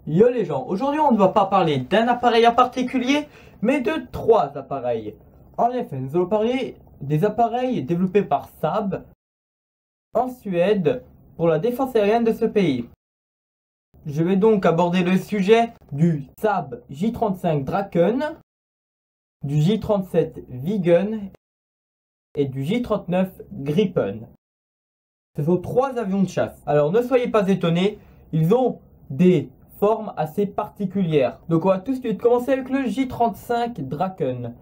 Yo les gens, aujourd'hui on ne va pas parler d'un appareil en particulier, mais de 3 appareils. En effet, nous allons parler des appareils développés par Saab en Suède pour la défense aérienne de ce pays. Je vais donc aborder le sujet du Saab J35 Draken, du J37 Viggen et du J39 Gripen. Ce sont 3 avions de chasse. Alors ne soyez pas étonnés, ils ont des formes assez particulières. Donc on va tout de suite commencer avec le J35 Draken.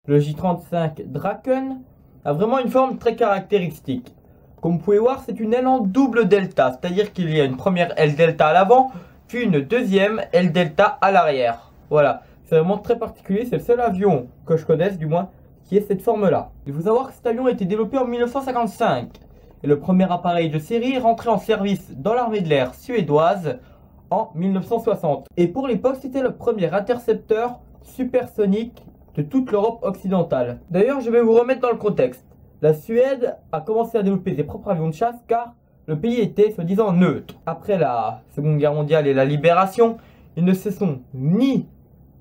Le J35 Draken a vraiment une forme très caractéristique. Comme vous pouvez voir, c'est une aile en double delta, c'est-à-dire qu'il y a une première aile delta à l'avant, puis une deuxième aile delta à l'arrière. Voilà, c'est vraiment très particulier, c'est le seul avion que je connaisse du moins qui ait cette forme-là. Il faut savoir que cet avion a été développé en 1955 et le premier appareil de série est rentré en service dans l'armée de l'air suédoise en 1960. Et pour l'époque, c'était le premier intercepteur supersonique de toute l'Europe occidentale. D'ailleurs, je vais vous remettre dans le contexte. La Suède a commencé à développer ses propres avions de chasse car le pays était soi-disant neutre. Après la Seconde Guerre mondiale et la libération, ils ne se sont ni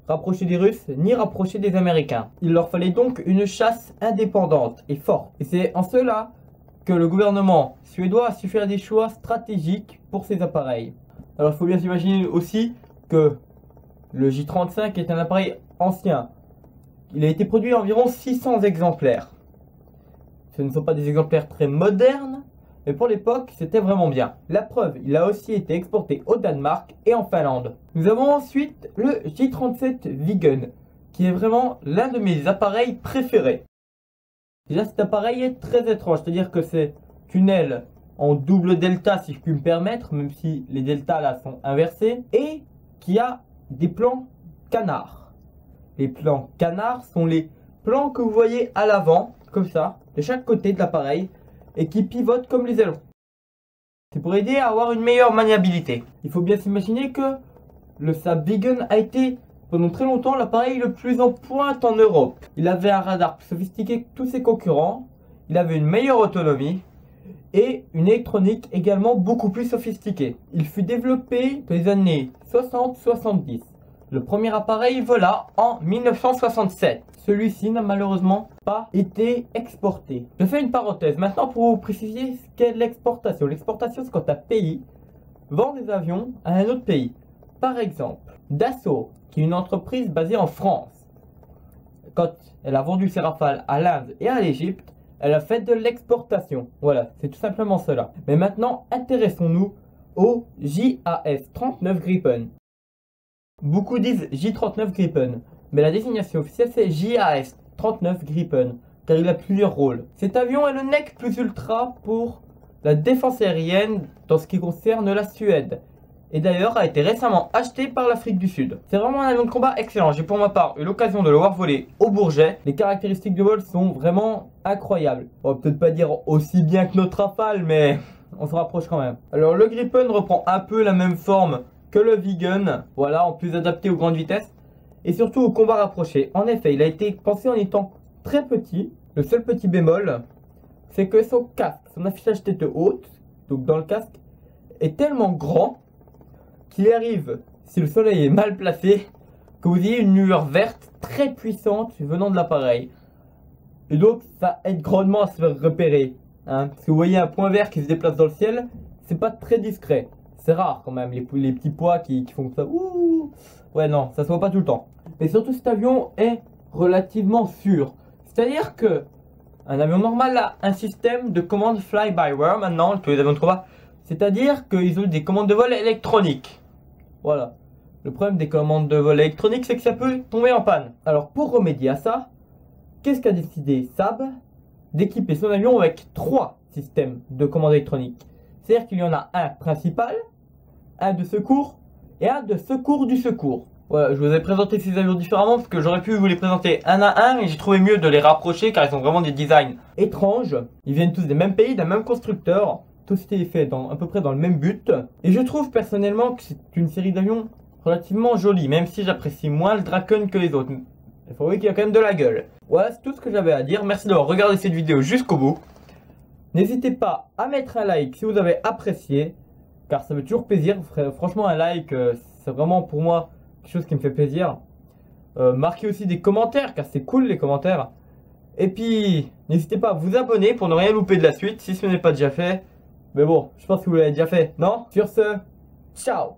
rapprochés des Russes ni rapprochés des Américains. Il leur fallait donc une chasse indépendante et forte. Et c'est en cela que le gouvernement suédois a su faire des choix stratégiques pour ces appareils. Alors il faut bien s'imaginer aussi que le J35 est un appareil ancien. Il a été produit environ 600 exemplaires. Ce ne sont pas des exemplaires très modernes, mais pour l'époque c'était vraiment bien. La preuve, il a aussi été exporté au Danemark et en Finlande. Nous avons ensuite le J37 Viggen, qui est vraiment l'un de mes appareils préférés. Déjà cet appareil est très étrange, c'est-à-dire que c'est une aile en double delta si je puis me permettre, même si les deltas là sont inversés, et qui a des plans canards. Les plans canards sont les plans que vous voyez à l'avant, comme ça, de chaque côté de l'appareil, et qui pivotent comme les ailerons. C'est pour aider à avoir une meilleure maniabilité. Il faut bien s'imaginer que le Saab Viggen a été pendant très longtemps l'appareil le plus en pointe en Europe. Il avait un radar plus sophistiqué que tous ses concurrents, il avait une meilleure autonomie, et une électronique également beaucoup plus sophistiquée. Il fut développé dans les années 60-70. Le premier appareil vola en 1967. Celui-ci n'a malheureusement pas été exporté. Je fais une parenthèse maintenant pour vous préciser ce qu'est l'exportation. L'exportation, c'est quand un pays vend des avions à un autre pays. Par exemple, Dassault, qui est une entreprise basée en France. Quand elle a vendu ses Rafales à l'Inde et à l'Égypte, elle a fait de l'exportation. Voilà, c'est tout simplement cela. Mais maintenant, intéressons-nous au JAS-39 Gripen. Beaucoup disent J-39 Gripen, mais la désignation officielle c'est JAS-39 Gripen, car il a plusieurs rôles. Cet avion est le nec plus ultra pour la défense aérienne dans ce qui concerne la Suède. Et d'ailleurs a été récemment acheté par l'Afrique du Sud. C'est vraiment un avion de combat excellent. J'ai pour ma part eu l'occasion de le voir voler au Bourget. Les caractéristiques de vol sont vraiment incroyables. On va peut-être pas dire aussi bien que notre Rafale, mais on se rapproche quand même. Alors le Gripen reprend un peu la même forme que le Viggen. Voilà, en plus adapté aux grandes vitesses. Et surtout au combat rapproché. En effet, il a été pensé en étant très petit. Le seul petit bémol, c'est que son casque, son affichage tête haute, donc dans le casque, est tellement grand qu'il arrive, si le soleil est mal placé, que vous ayez une lueur verte très puissante venant de l'appareil. Et donc ça aide grandement à se faire repérer. Hein. Si vous voyez un point vert qui se déplace dans le ciel, c'est pas très discret. C'est rare quand même, les petits pois qui font ça. Ouh. Ouais non, ça se voit pas tout le temps. Mais surtout cet avion est relativement sûr. C'est-à-dire que un avion normal a un système de commande fly-by-wire maintenant, tous les avions de combat. C'est-à-dire qu'ils ont des commandes de vol électroniques. Voilà. Le problème des commandes de vol électroniques, c'est que ça peut tomber en panne. Alors pour remédier à ça, qu'est-ce qu'a décidé Saab? D'équiper son avion avec 3 systèmes de commande électronique. C'est-à-dire qu'il y en a un principal, un de secours et un de secours du secours. Voilà, je vous ai présenté ces avions différemment parce que j'aurais pu vous les présenter un à un et j'ai trouvé mieux de les rapprocher car ils ont vraiment des designs étranges. Ils viennent tous des mêmes pays, d'un même constructeur. Tout ce qui est fait à peu près dans le même but. Et je trouve personnellement que c'est une série d'avions relativement jolie, même si j'apprécie moins le Draken que les autres. Il faut voir qu'il y a quand même de la gueule. Voilà, c'est tout ce que j'avais à dire. Merci d'avoir regardé cette vidéo jusqu'au bout. N'hésitez pas à mettre un like si vous avez apprécié, car ça me fait toujours plaisir. Franchement, un like, c'est vraiment pour moi quelque chose qui me fait plaisir. Marquez aussi des commentaires, car c'est cool les commentaires. Et puis, n'hésitez pas à vous abonner pour ne rien louper de la suite, si ce n'est pas déjà fait. Mais bon, je pense que vous l'avez déjà fait, non? Sur ce, ciao!